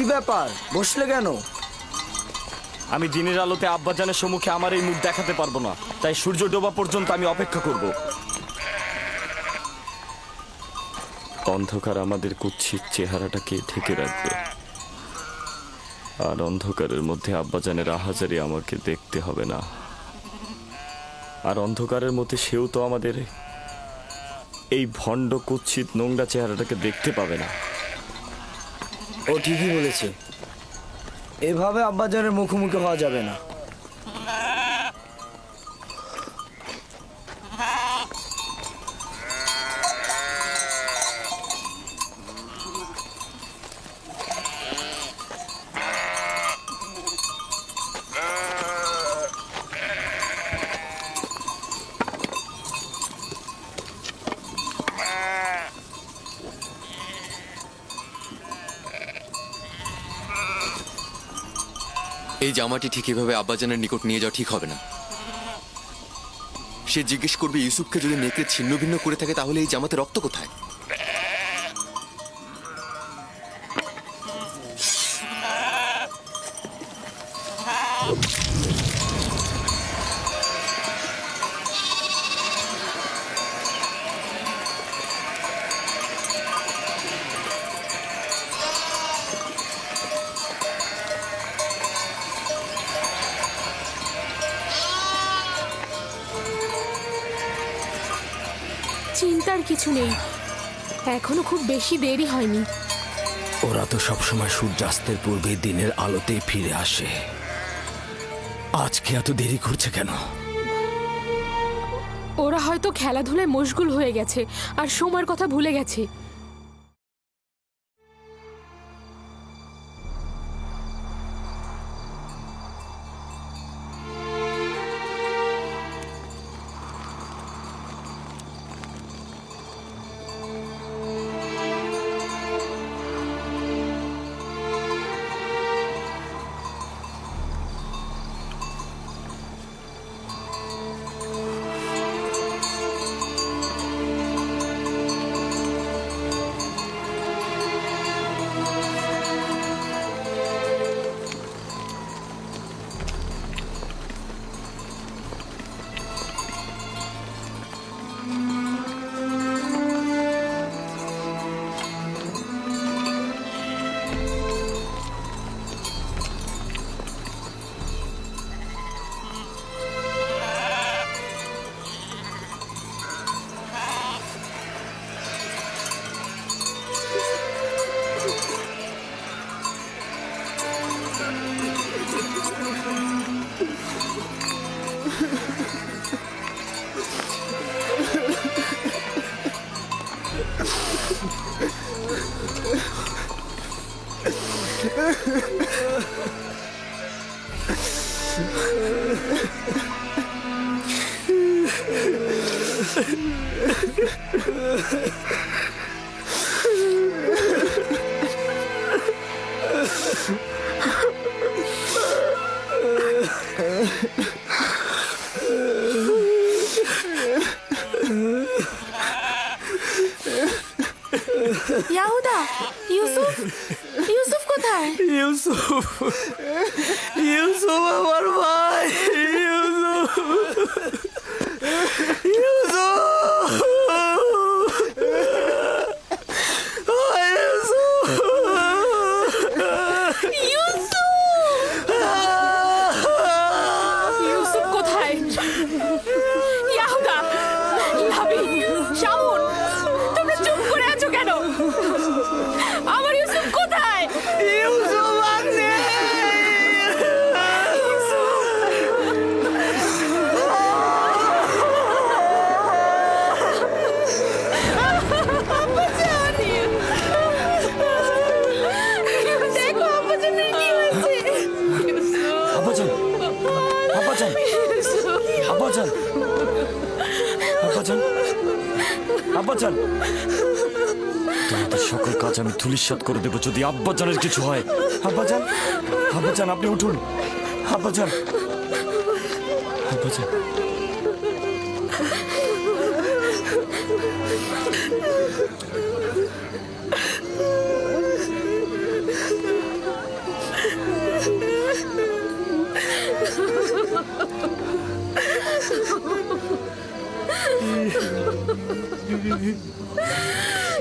কি ব্যাপার, বসলে কেন? আমি দিনের আলোতে আব্বাজানের সম্মুখে আমার এই মুখ দেখাতে পারবো না, তাই সূর্য ডোবা পর্যন্ত আমি অপেক্ষা করব। অন্ধকার আমাদের কুৎসিত চেহারাটাকে ঢেকে রাখবে, আর অন্ধকারের মধ্যে আব্বাজানের আহাজারি আমাকে দেখতে হবে না। আর অন্ধকারের মধ্যে সেও তো আমাদের এই ভণ্ড কুৎসিত নোংরা চেহারাটাকে দেখতে পাবে না। ও ঠিকই বলেছে, এভাবে আব্বাজানের মুখোমুখি হওয়া যাবে না। এই জামাটি ঠিক এভাবে আব্বাজানের নিকট নিয়ে যাওয়া ঠিক হবে না। সে জিজ্ঞেস করবে ইউসুফকে যদি নেকড়ে ছিন্ন ভিন্ন করে থাকে তাহলে এই জামাতে রক্ত কোথায়? চিন্তার কিছু নেই, এখনো খুব বেশি দেরি হয়নি। ওরা তো সবসময় সূর্যাস্তের পূর্বে দিনের আলোতে ফিরে আসে, আজকে এত দেরি করছে কেন? ওরা হয়তো খেলাধুলায় মশগুল হয়ে গেছে আর সময়ের কথা ভুলে গেছে। ইয়াহুদা, ইউসুফ, ইউসুফ কোথায়? ইউসুফ, ইউসুফ আমার ভাই, ইউসুফ, ইউসুফ, ইউসুফ কোথায়? ইয়াহুদা, লাবি, শামুন, তোমরা চুপ করে আছো কেন? আমার ইউসুফ কোথায়? ইউসুফ আছে। দেখো আব্বাজানের কি হয়েছে। আব্বাজান, আব্বাজান, আব্বাজান, আব্বাজান, আব্বাজান, তোমাদের সকল কাজ আমি ধূলিসাৎ করে দেবো যদি আব্বাজানের কিছু হয়। আব্বাজান, আব্বাজান, আপনি উঠুন। আব্বাজান, আব্বাজান।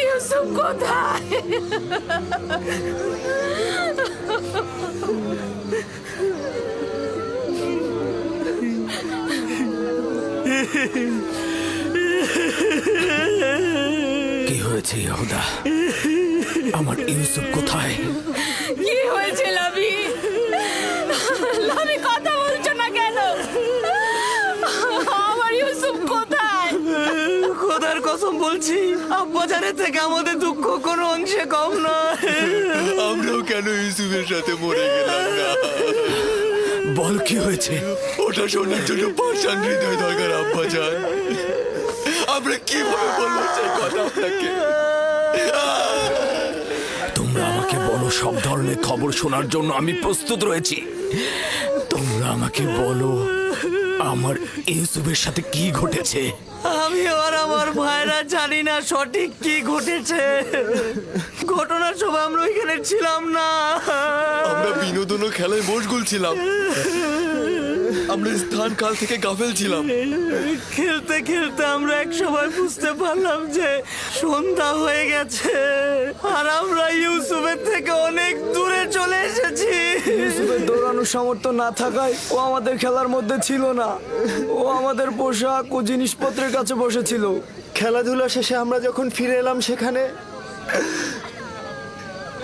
ইউসুফ কোথায়? কি হয়েছে ইয়াহুদা? আমার ইউসুফ কোথায়? কি হয়েছে লাভি? লাভি কথা বলছো না কেন? আমার ইউসুফ কোথায়? খোদার কসম বলছি, আব্বাজানের থেকে আমাদের দুঃখ কোনো অংশে কম নয়। আমরাও কেন ইউসুফের সাথে মরে গেলাম না? বল কি হয়েছে? ওটা শোনার জন্য পাষাণ হৃদয় দরকার আব্বাজান। আমরা কিভাবে বলবো সেই কথা আপনাকে? তোমরা আমাকে বলো, সব ধরনের খবর শোনার জন্য আমি প্রস্তুত রয়েছি। তোমরা আমাকে বলো আমার ইউসুফের সাথে কি ঘটেছে। আমি আর আমার ভাইরা জানি না সঠিক কি ঘটেছে। ঘটনার সময় আমরা ওইখানে ছিলাম না। আমরা বিনোদন ও খেলায় মশগুল ছিলাম। আমরা স্থান কাল থেকে গাফেল ছিলাম। খেলতে খেলতে আমরা এক সময় বুঝতে পারলাম যে সন্ধ্যা হয়ে গেছে আর আমরা ইউসুফের থেকে অনেক দূরে চলে এসেছি। ইউসুফের দৌড়ানোর সামর্থ্য না থাকায় ও আমাদের খেলার মধ্যে ছিল না। ও আমাদের পোশাক ও জিনিসপত্রের কাছে বসেছিল। খেলাধুলা শেষে আমরা যখন ফিরে এলাম সেখানে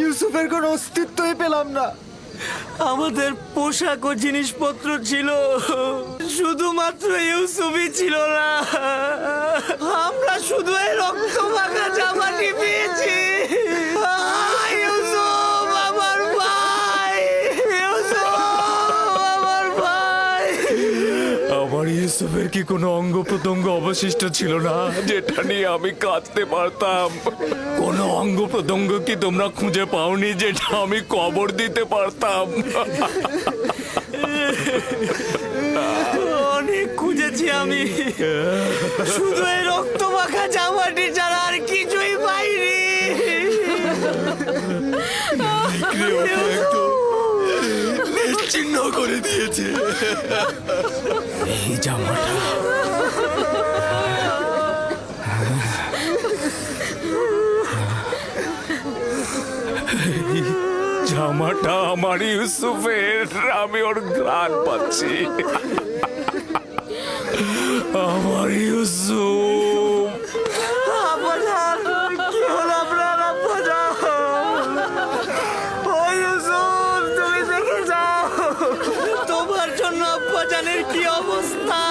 ইউসুফের কোনো অস্তিত্বই পেলাম না। আমাদের পোশাক ও জিনিসপত্র ছিল, শুধুমাত্র ইউসুফই ছিল না। আমরা শুধু এই রক্ত মাখা জামাটি পেয়েছি। ইউসুফ আমার ভাই, ইউসুফ আমার ভাই। আমার ইউসুফের কি কোনো অঙ্গ প্রত্যঙ্গ অবশিষ্ট ছিল না যেটা নিয়ে আমি কাঁদতে পারতাম? কোনো অঙ্গ প্রত্যঙ্গ কি তোমরা খুঁজে পাওনি যেটা আমি কবর দিতে পারতাম? অনেক খুঁজেছি আমি, শুধু এই রক্ত মাখা জামাটি ছাড়া আর কিছুই পাইনি। একদম নিশ্চিহ্ন করে দিয়েছে। এই জামাটা জামাটা আমার ইউসুফের। আমি ওর ঘ্রাণ পাচ্ছি। আমার ইউসুফ। আব্বাজান, কি হলো আপনার আব্বাজান? ও ইউসুফ, তুমি দেখে যাও তোমার জন্য আব্বাজানের কি অবস্থা।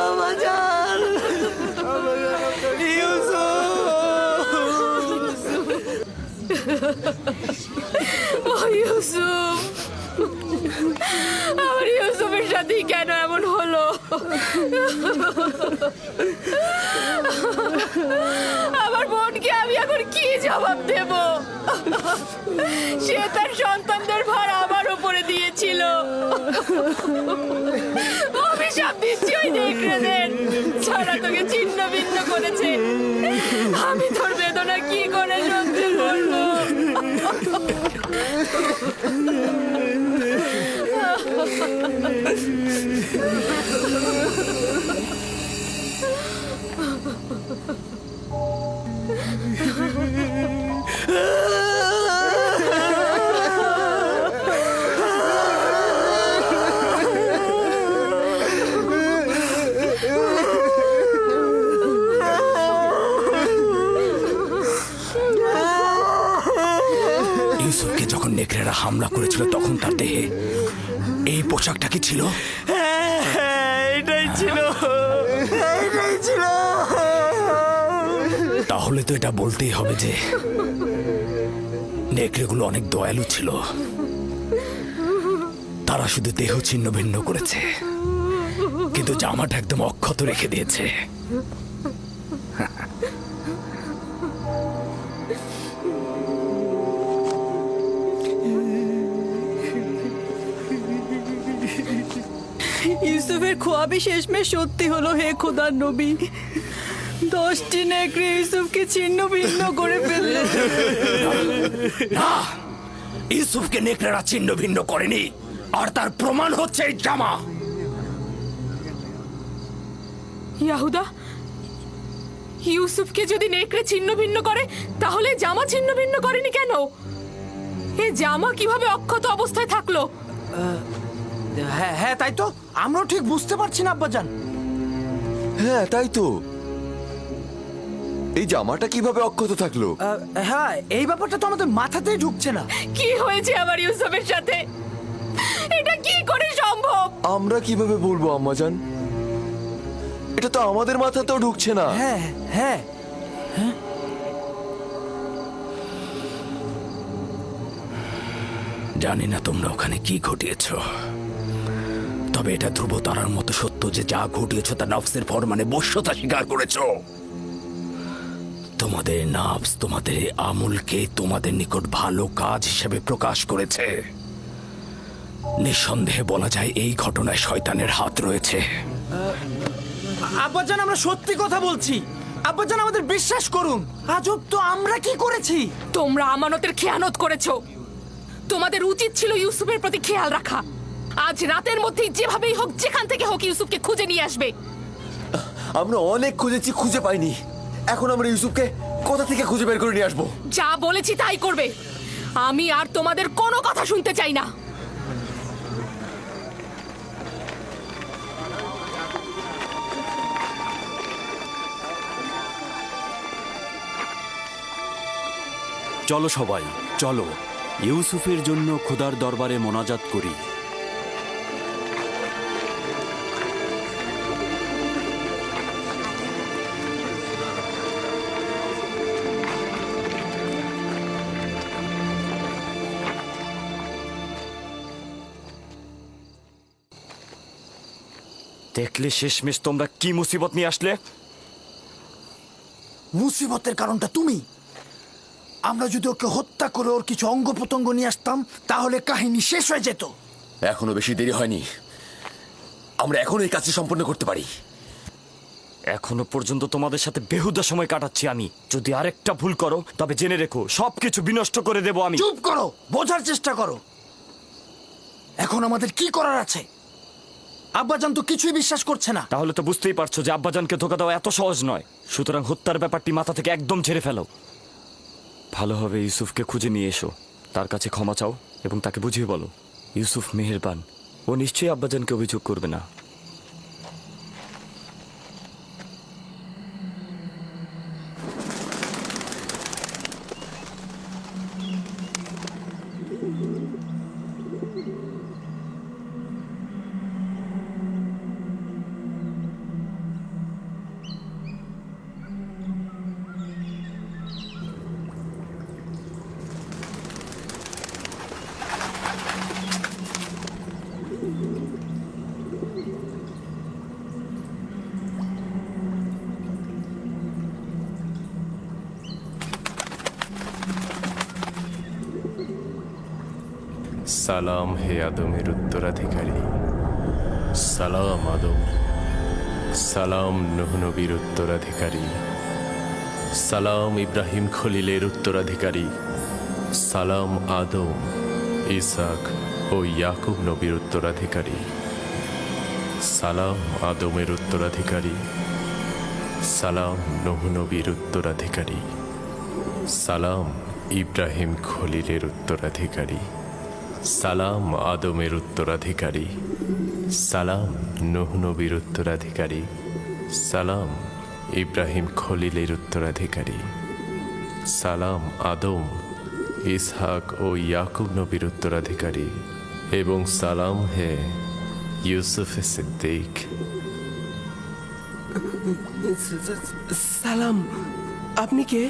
আব্বাজান, ও ইউসুফ, আমার ইউসুফের সাথে কেন এমন হলো? আমার বোনকে আমি এখন কি জবাব দেব? সে তার সন্তানদের ভার আমার উপরে দিয়েছিল। অভিশাপ দিচ্ছি ওই নেকড়েদের, ছাড়া তোকে ছিন্ন ভিন্ন করেছে। আমি তোর বেদনা কি করে সহ্য করবো? ইউসুফকে যখন নেকড়েরা হামলা করেছিল তখন তার দেহে এই পোশাকটা কি ছিল? এটাই ছিল, এটাই ছিল। তাহলে তো এটা বলতেই হবে যে নেকড়েগুলো অনেক দয়ালু ছিল। তারা শুধু দেহ ছিন্ন ভিন্ন করেছে, কিন্তু জামাটা একদম অক্ষত রেখে দিয়েছে। ইউসুফের খোয়াবি শেষমেশ সত্যি হলো। হে খোদার নবী, 10টি নেকড়ে ইউসুফকে ছিন্ন ভিন্ন করে ফেলল। না, ইউসুফকে নেকড়েরা ছিন্ন ভিন্ন করেনি, আর তার প্রমাণ হচ্ছে এই জামা। ইয়াহুদা, ইউসুফকে যদি নেকড়ে ছিন্ন ভিন্ন করে তাহলে জামা ছিন্ন ভিন্ন করেনি কেন? এ জামা কিভাবে অক্ষত অবস্থায় থাকলো? হ্যাঁ হ্যাঁ, তাই তো আমরাও ঠিক বুঝতে পারছি না আব্বাজান। হ্যাঁ তাই তো, এই জামাটা কিভাবে অক্ষত থাকলো? হ্যাঁ, এই ব্যাপারটা তো আমাদের মাথাতেই ঢুকছে না। কি হয়েছে আবার ইউসুফের সাথে? এটা কি করে সম্ভব? আমরা কিভাবে বলবো আম্মাজান? এটা তো আমাদের মাথাতেও ঢুকছে না। হ্যাঁ হ্যাঁ, জানি না তোমরা ওখানে কি ঘটিয়েছ, তবে এটা ধ্রুবতারার মতো সত্য যে যা ঘটিয়েছ তা নফসের ফরমানে বশ্যতা স্বীকার করেছ। তোমাদের নফস তোমাদের এই আমলকে তোমাদের নিকট ভালো কাজ হিসেবে প্রকাশ করেছে। নিঃসন্দেহে বলা যায় এই ঘটনায় শয়তানের হাত রয়েছে। আব্বাজান আমরা সত্যি কথা বলছি। আব্বাজান আমাদের বিশ্বাস করুন। আজব তো, আমরা কি করেছি? তোমরা আমানতের খেয়ানত করেছো। তোমাদের উচিত ছিল ইউসুফের প্রতি খেয়াল রাখা। আজ রাতের মধ্যেই যেভাবেই হোক, যেখান থেকে হোক, ইউসুফকে খুঁজে নিয়ে আসবে। আমরা অনেক খুঁজেছি, খুঁজে পাইনি। এখন আমরা ইউসুফকে কোথা থেকে খুঁজে বের করে নিয়ে আসবো? যা বলেছি তাই করবে। আমি আর তোমাদের কোনো কথা শুনতে চাই না। চলো সবাই, চলো ইউসুফের জন্য খোদার দরবারে মোনাজাত করি। দেখলে শেষমেশ তোমরা কি মুসিবত নিয়ে আসলে? মুসিবতের কারণটা তুমি। আমরা যদি ওকে হত্যা করে ওর কিছু অঙ্গ প্রত্যঙ্গ নিয়ে আসতাম তাহলে কাহিনী শেষ হয়ে যেত। এখনো বেশি দেরি হয়নি, আমরা এখন এই কাজটি সম্পন্ন করতে পারি। এখনো পর্যন্ত তোমাদের সাথে বেহুদা সময় কাটাচ্ছি আমি। যদি আরেকটা ভুল করো তবে জেনে রেখো সবকিছু বিনষ্ট করে দেব আমি। চুপ করো, বোঝার চেষ্টা করো। এখন আমাদের কি করার আছে? আব্বাজান তো কিছুই বিশ্বাস করছে না। তাহলে তো বুঝতেই পারছো যে আব্বাজানকে ধোকা দেওয়া এত সহজ নয়। সুতরাং হত্যার ব্যাপারটি মাথা থেকে একদম ঝেড়ে ফেলো। ভালোভাবে ইউসুফকে খুঁজে নিয়ে এসো, তার কাছে ক্ষমা চাও এবং তাকে বুঝিয়ে বলো ইউসুফ মেহেরবান, ও নিশ্চয়ই আব্বাজানকে অভিযোগ করবে না। সালাম হে আদমের উত্তরাধিকারী, সালাম আদম। সালাম নূহ নবীর উত্তরাধিকারী, সালাম ইব্রাহিম খলিলের উত্তরাধিকারী, সালাম আদম, ইসাক ও ইয়াকুব নবীর উত্তরাধিকারী, সালাম আদমের উত্তরাধিকারী, সালাম নূহ নবীর উত্তরাধিকারী, সালাম ইব্রাহিম খলিলের উত্তরাধিকারী, সালাম আদমের উত্তরাধিকারী, সালাম নূহ নবীর উত্তরাধিকারী, সালাম ইব্রাহিম খলিলের উত্তরাধিকারী, সালাম আদম, ইসহাক ও ইয়াকুব নবীর উত্তরাধিকারী, এবং সালাম হে ইউসুফ সিদ্দিক। সালাম, আপনি কে?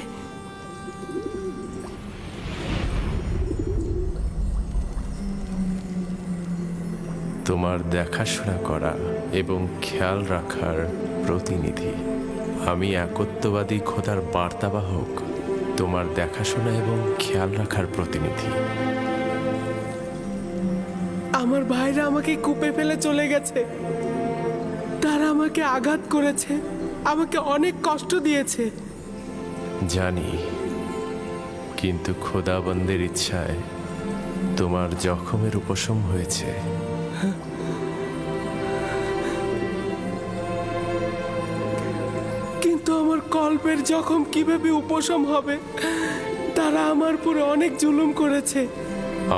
তোমার দেখাশোনা করা এবং খেয়াল রাখার প্রতিনিধি। আমি একত্ববাদী খোদার বার্তাবাহক, তোমার দেখাশোনা এবং খেয়াল রাখার প্রতিনিধি। আমার ভাইরা আমাকে কূপে ফেলে চলে গেছে। তারা আমাকে আঘাত করেছে, আমাকে অনেক কষ্ট দিয়েছে। জানি, কিন্তু খোদাবন্দের ইচ্ছায় তোমার জখমের উপশম হয়েছে। কিন্তু আমার আমার কল্পের জখম কিভাবে উপশম হবে। তারা আমার পুরো অনেক জুলুম করেছে।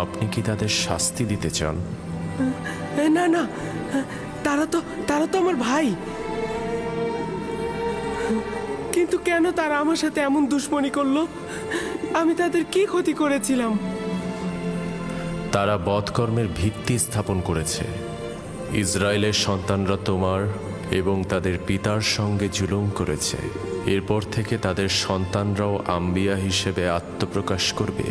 আপনি কি তাদের শাস্তি দিতে চান? না না, তারা তো আমার ভাই। কিন্তু কেন তারা আমার সাথে এমন দুশ্মনী করলো? আমি তাদের কি ক্ষতি করেছিলাম? তারা বধকর্মের ভিত্তি স্থাপন করেছে। ইসরায়েলের সন্তানরা তোমার এবং তাদের পিতার সঙ্গে জুলুম করেছে। এরপর থেকে তাদের সন্তানরাও আম্বিয়া হিসেবে আত্মপ্রকাশ করবে।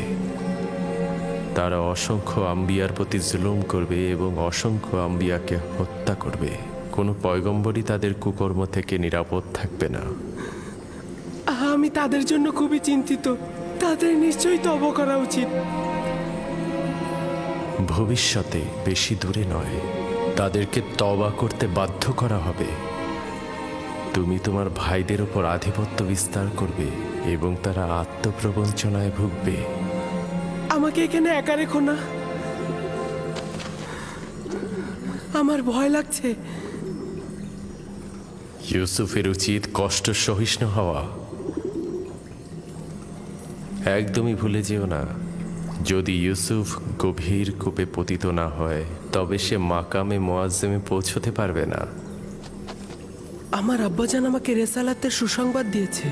তারা অসংখ্য আম্বিয়ার প্রতি জুলুম করবে এবং অসংখ্য আম্বিয়াকে হত্যা করবে। কোনো পয়গম্বরই তাদের কুকর্ম থেকে নিরাপদ থাকবে না। আমি তাদের জন্য খুবই চিন্তিত। তাদের নিশ্চয়ই তওবা করা উচিত। ভবিষ্যতে বেশি দূরে নয়, তাদেরকে তওবা করতে বাধ্য করা হবে। তুমি তোমার ভাইদের উপর আধিপত্য বিস্তার করবে এবং তারা আত্মপ্রবঞ্চনায় ভুগবে। আমাকে এখানে একা রেখো না, আমার ভয় লাগছে। ইউসুফের উচিত কষ্ট সহিষ্ণু হওয়া। একদমই ভুলে যেও না, যদি ইউসুফ গভীর কূপে পতিত না হয় তবে সে মাকামে মুআজ্জমে পৌঁছতে পারবে না। আমার আব্বাজান আমাকে রেসালাতের সুসংবাদ দিয়েছে।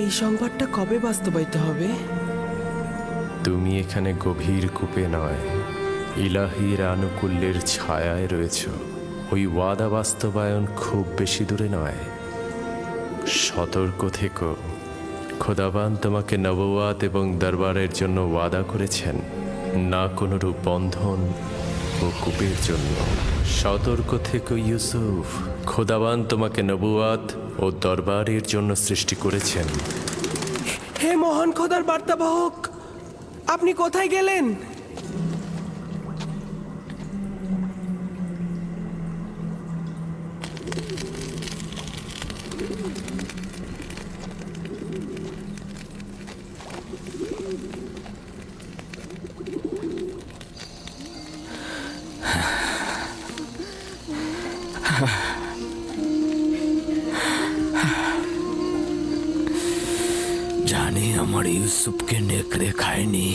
এই সংবাদটা কবে বাস্তবায়িত হবে? তুমি এখানে গভীর কূপে নয়, ইলাহির আনুকূল্যের ছায়ায় রয়েছ। ওই ওয়াদা বাস্তবায়ন খুব বেশি দূরে নয়। সতর্ক থেকো, খোদাবান তোমাকে নবুয়াত এবং দরবারের জন্য ওয়াদা করেছেন, না কোনরূপ বন্ধন ও কূপের জন্য। সতর্ক থেকো ইউসুফ, খোদাবান তোমাকে নবুয়াত ও দরবারের জন্য সৃষ্টি করেছেন। হে মহান খোদার বার্তাবাহক, আপনি কোথায় গেলেন? জানি আমার ইউসুফকে নেকড়ে খায়নি,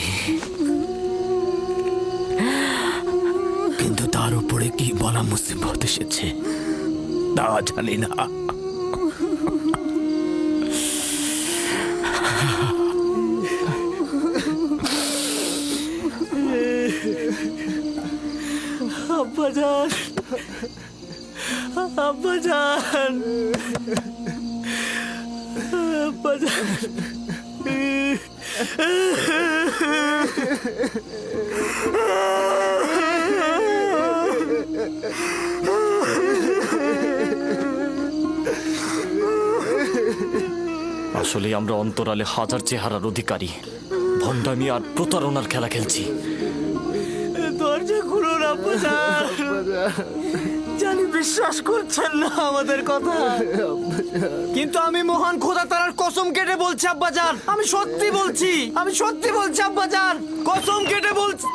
কিন্তু তার উপরে কি বলা মুসিবত এসেছে তা জানি না। আব্বাজান, আব্বাজান, আব্বাজান। আসলে আমরা অন্তরালে হাজার চেহারার অধিকারী, ভণ্ডামি আর প্রতারণার খেলা খেলছি। দরজা খুলুন আব্বাজান। জানি বিশ্বাস করছেন না আমাদের কথা, কিন্তু আমি মহান খোদা তাআলার কসম কেটে বলছি আব্বাজান, আমি সত্যি বলছি, আমি সত্যি বলছি আব্বাজান, কসম কেটে বলছি।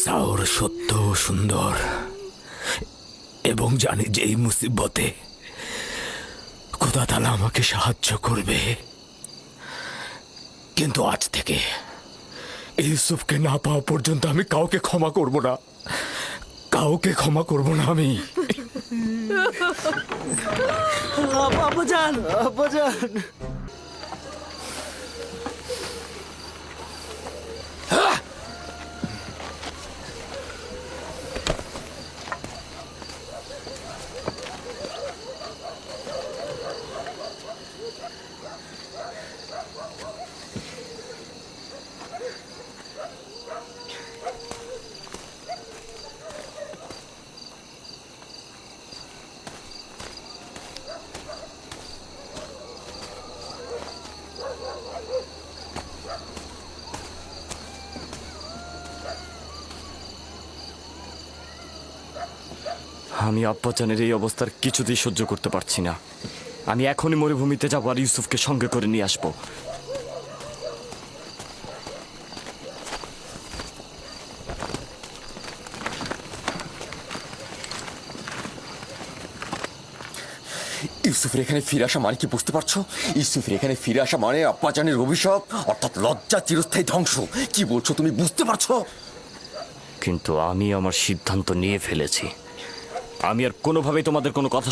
সাওর সত্য ও সুন্দর, এবং জানি যে এই মুসিবতে খোদা তাআলা আমাকে সাহায্য করবে। কিন্তু আজ থেকে ইউসুফকে না পাওয়া পর্যন্ত আমি কাউকে ক্ষমা করব না, কাউকে ক্ষমা করব না আমি। আব্বাজান, আব্বাজান। আমি আব্বাজানের এই অবস্থার কিছুতেই সহ্য করতে পারছি না। আমি এখনই মরুভূমিতে যাবো আর ইউসুফকে সঙ্গে করে নিয়ে আসবো। ইউসুফের এখানে ফিরে আসা মানে কি বুঝতে পারছো? ইউসুফের এখানে ফিরে আসা মানে আব্বাজানের অভিশাপ, অর্থাৎ লজ্জা, চিরস্থায়ী ধ্বংস। কি বলছো তুমি, বুঝতে পারছো? কিন্তু আমি আমার সিদ্ধান্ত নিয়ে ফেলেছি। আমি আর কোনোভাবেই তোমাদের কোনো কথা